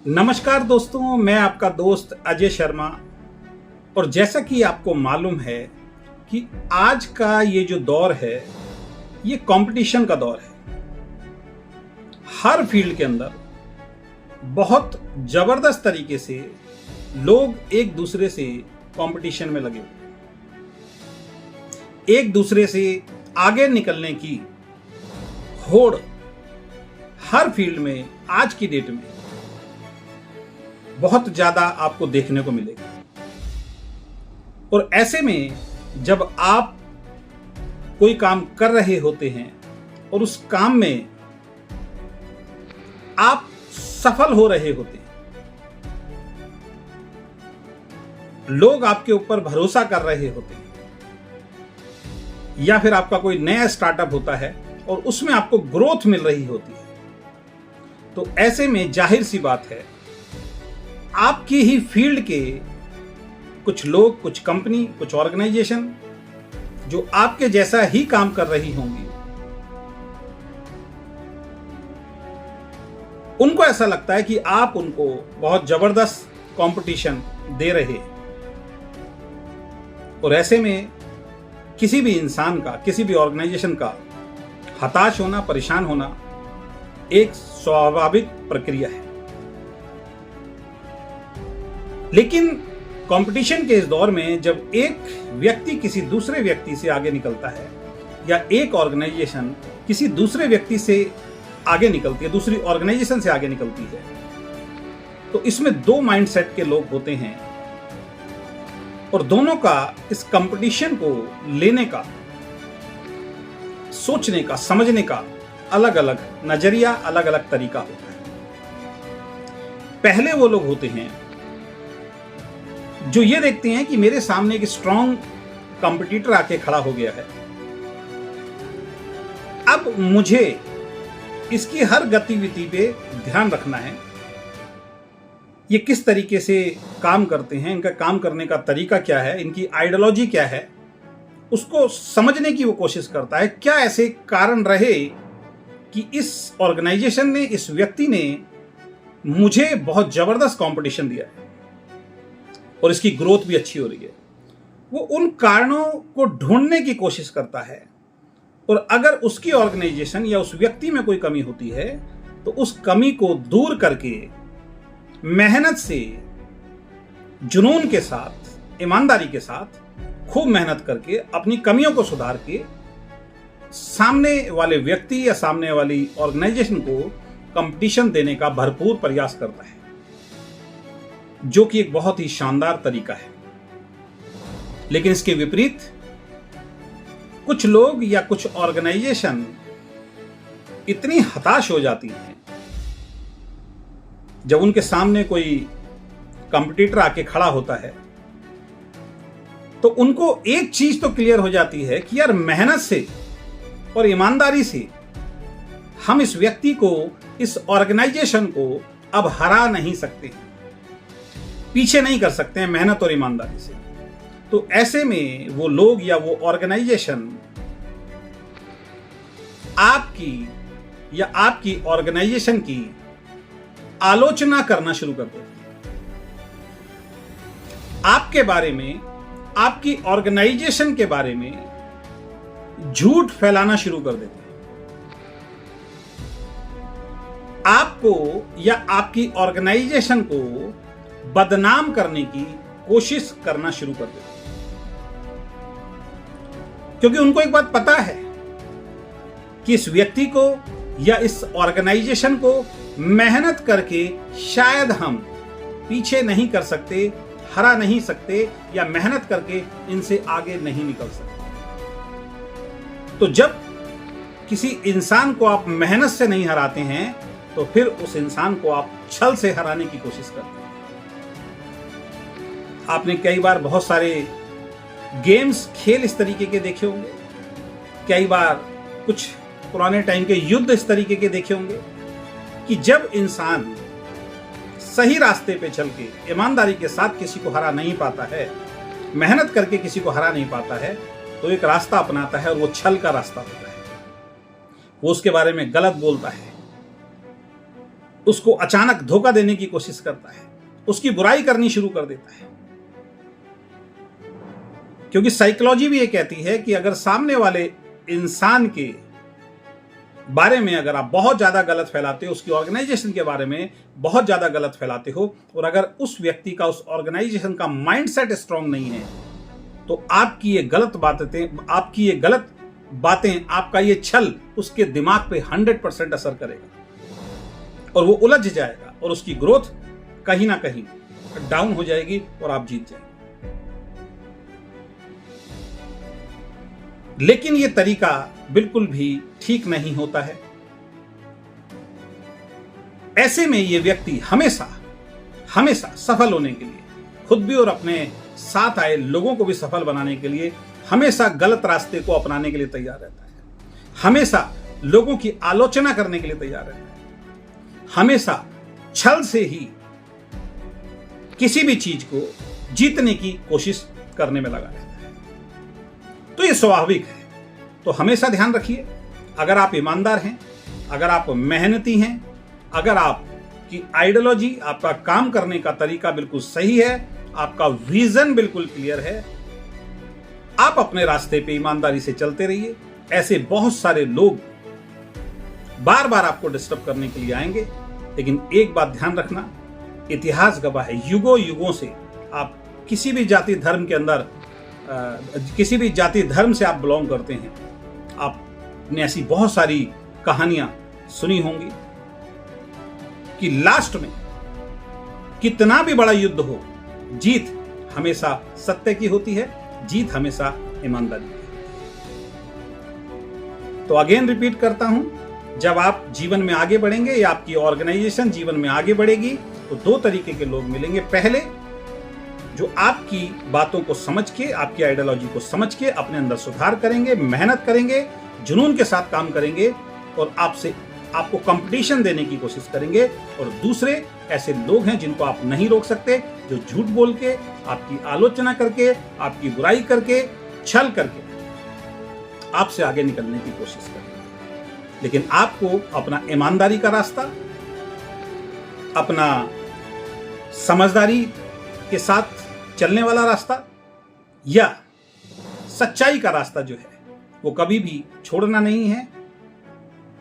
नमस्कार दोस्तों, मैं आपका दोस्त अजय शर्मा। और जैसा कि आपको मालूम है कि आज का ये जो दौर है ये कंपटीशन का दौर है। हर फील्ड के अंदर बहुत जबरदस्त तरीके से लोग एक दूसरे से कंपटीशन में लगे हुए हैं। एक दूसरे से आगे निकलने की होड़ हर फील्ड में आज की डेट में बहुत ज्यादा आपको देखने को मिलेगा। और ऐसे में जब आप कोई काम कर रहे होते हैं और उस काम में आप सफल हो रहे होते हैं, लोग आपके ऊपर भरोसा कर रहे होते हैं, या फिर आपका कोई नया स्टार्टअप होता है और उसमें आपको ग्रोथ मिल रही होती है, तो ऐसे में जाहिर सी बात है आपकी ही फील्ड के कुछ लोग, कुछ कंपनी, कुछ ऑर्गेनाइजेशन जो आपके जैसा ही काम कर रही होंगी, उनको ऐसा लगता है कि आप उनको बहुत जबरदस्त कंपटीशन दे रहे हैं। और ऐसे में किसी भी इंसान का, किसी भी ऑर्गेनाइजेशन का हताश होना, परेशान होना एक स्वाभाविक प्रक्रिया है। लेकिन कंपटीशन के इस दौर में जब एक व्यक्ति किसी दूसरे व्यक्ति से आगे निकलता है, या एक ऑर्गेनाइजेशन किसी दूसरे व्यक्ति से आगे निकलती है, दूसरी ऑर्गेनाइजेशन से आगे निकलती है, तो इसमें दो माइंडसेट के लोग होते हैं और दोनों का इस कंपटीशन को लेने का, सोचने का, समझने का अलग अलग नजरिया, अलग अलग तरीका होता है। पहले वो लोग होते हैं जो ये देखते हैं कि मेरे सामने एक स्ट्रॉन्ग कंपटीटर आके खड़ा हो गया है, अब मुझे इसकी हर गतिविधि पे ध्यान रखना है। ये किस तरीके से काम करते हैं, इनका काम करने का तरीका क्या है, इनकी आइडियोलॉजी क्या है, उसको समझने की वो कोशिश करता है। क्या ऐसे कारण रहे कि इस ऑर्गेनाइजेशन ने, इस व्यक्ति ने मुझे बहुत जबरदस्त कंपटीशन दिया है और इसकी ग्रोथ भी अच्छी हो रही है। वो उन कारणों को ढूंढने की कोशिश करता है, और अगर उसकी ऑर्गेनाइजेशन या उस व्यक्ति में कोई कमी होती है तो उस कमी को दूर करके मेहनत से, जुनून के साथ, ईमानदारी के साथ खूब मेहनत करके अपनी कमियों को सुधार के सामने वाले व्यक्ति या सामने वाली ऑर्गेनाइजेशन को कंपटीशन देने का भरपूर प्रयास करता है, जो कि एक बहुत ही शानदार तरीका है। लेकिन इसके विपरीत कुछ लोग या कुछ ऑर्गेनाइजेशन इतनी हताश हो जाती हैं जब उनके सामने कोई कंपटीटर आके खड़ा होता है, तो उनको एक चीज तो क्लियर हो जाती है कि यार मेहनत से और ईमानदारी से हम इस व्यक्ति को, इस ऑर्गेनाइजेशन को अब हरा नहीं सकते, पीछे नहीं कर सकते हैं मेहनत और ईमानदारी से। तो ऐसे में वो लोग या वो ऑर्गेनाइजेशन आपकी या आपकी ऑर्गेनाइजेशन की आलोचना करना शुरू कर देते हैं। आपके बारे में, आपकी ऑर्गेनाइजेशन के बारे में झूठ फैलाना शुरू कर देते हैं। आपको या आपकी ऑर्गेनाइजेशन को बदनाम करने की कोशिश करना शुरू कर देते हैं, क्योंकि उनको एक बात पता है कि इस व्यक्ति को या इस ऑर्गेनाइजेशन को मेहनत करके शायद हम पीछे नहीं कर सकते, हरा नहीं सकते, या मेहनत करके इनसे आगे नहीं निकल सकते। तो जब किसी इंसान को आप मेहनत से नहीं हराते हैं तो फिर उस इंसान को आप छल से हराने की कोशिश करते हैं। आपने कई बार बहुत सारे गेम्स, खेल इस तरीके के देखे होंगे, कई बार कुछ पुराने टाइम के युद्ध इस तरीके के देखे होंगे कि जब इंसान सही रास्ते पे चल के ईमानदारी के साथ किसी को हरा नहीं पाता है, मेहनत करके किसी को हरा नहीं पाता है, तो एक रास्ता अपनाता है और वो छल का रास्ता होता है। वो उसके बारे में गलत बोलता है, उसको अचानक धोखा देने की कोशिश करता है, उसकी बुराई करनी शुरू कर देता है। क्योंकि साइकोलॉजी भी ये कहती है कि अगर सामने वाले इंसान के बारे में अगर आप बहुत ज्यादा गलत फैलाते हो, उसकी ऑर्गेनाइजेशन के बारे में बहुत ज्यादा गलत फैलाते हो, और अगर उस व्यक्ति का, उस ऑर्गेनाइजेशन का माइंडसेट स्ट्रांग नहीं है, तो आपकी ये गलत बातें, आपका ये छल उसके दिमाग पे 100% असर करेगा और वो उलझ जाएगा और उसकी ग्रोथ कहीं ना कहीं डाउन हो जाएगी और आप जीत जाएंगे। लेकिन ये तरीका बिल्कुल भी ठीक नहीं होता है। ऐसे में ये व्यक्ति हमेशा सफल होने के लिए, खुद भी और अपने साथ आए लोगों को भी सफल बनाने के लिए हमेशा गलत रास्ते को अपनाने के लिए तैयार रहता है, हमेशा लोगों की आलोचना करने के लिए तैयार रहता है, हमेशा छल से ही किसी भी चीज को जीतने की कोशिश करने में लगा रहता है। तो ये स्वाभाविक है। तो हमेशा ध्यान रखिए, अगर आप ईमानदार हैं, अगर आप मेहनती हैं, अगर आपकी आइडियोलॉजी, आपका काम करने का तरीका बिल्कुल सही है, आपका विजन बिल्कुल क्लियर है, आप अपने रास्ते पे ईमानदारी से चलते रहिए। ऐसे बहुत सारे लोग बार बार आपको डिस्टर्ब करने के लिए आएंगे, लेकिन एक बात ध्यान रखना, इतिहास गवाह है, युगों युगों से आप किसी भी जाति धर्म के अंदर, किसी भी जाति धर्म से आप बिलोंग करते हैं, आपने ऐसी बहुत सारी कहानियां सुनी होंगी कि लास्ट में कितना भी बड़ा युद्ध हो, जीत हमेशा सत्य की होती है, जीत हमेशा ईमानदारी की। तो अगेन रिपीट करता हूं, जब आप जीवन में आगे बढ़ेंगे या आपकी ऑर्गेनाइजेशन जीवन में आगे बढ़ेगी, तो दो तरीके के लोग मिलेंगे। पहले, जो आपकी बातों को समझ के, आपकी आइडियोलॉजी को समझ के अपने अंदर सुधार करेंगे, मेहनत करेंगे, जुनून के साथ काम करेंगे और आपको कंपटीशन देने की कोशिश करेंगे। और दूसरे ऐसे लोग हैं जिनको आप नहीं रोक सकते, जो झूठ बोल के, आपकी आलोचना करके, आपकी बुराई करके, छल करके आपसे आगे निकलने की कोशिश करेंगे। लेकिन आपको अपना ईमानदारी का रास्ता, अपना समझदारी के साथ चलने वाला रास्ता या सच्चाई का रास्ता जो है, वो कभी भी छोड़ना नहीं है।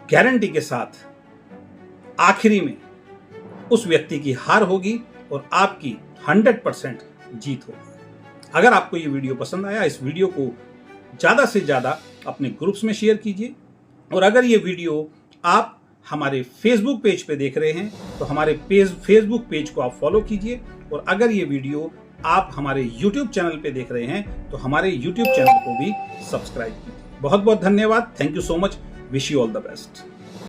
गारंटी के साथ आखिरी में उस व्यक्ति की हार होगी और आपकी 100% जीत होगी। अगर आपको ये वीडियो पसंद आया, इस वीडियो को ज़्यादा से ज़्यादा अपने ग्रुप्स में शेयर कीजिए। और अगर ये वीडियो आप हमारे फेसबुक पेज पे देख रहे हैं, तो हमारे फेसबुक पेज को आप फॉलो कीजिए। और अगर ये वीडियो आप हमारे यूट्यूब चैनल पे देख रहे हैं, तो हमारे यूट्यूब चैनल को भी सब्सक्राइब कीजिए। बहुत बहुत धन्यवाद। Thank you so much. Wish you all the best.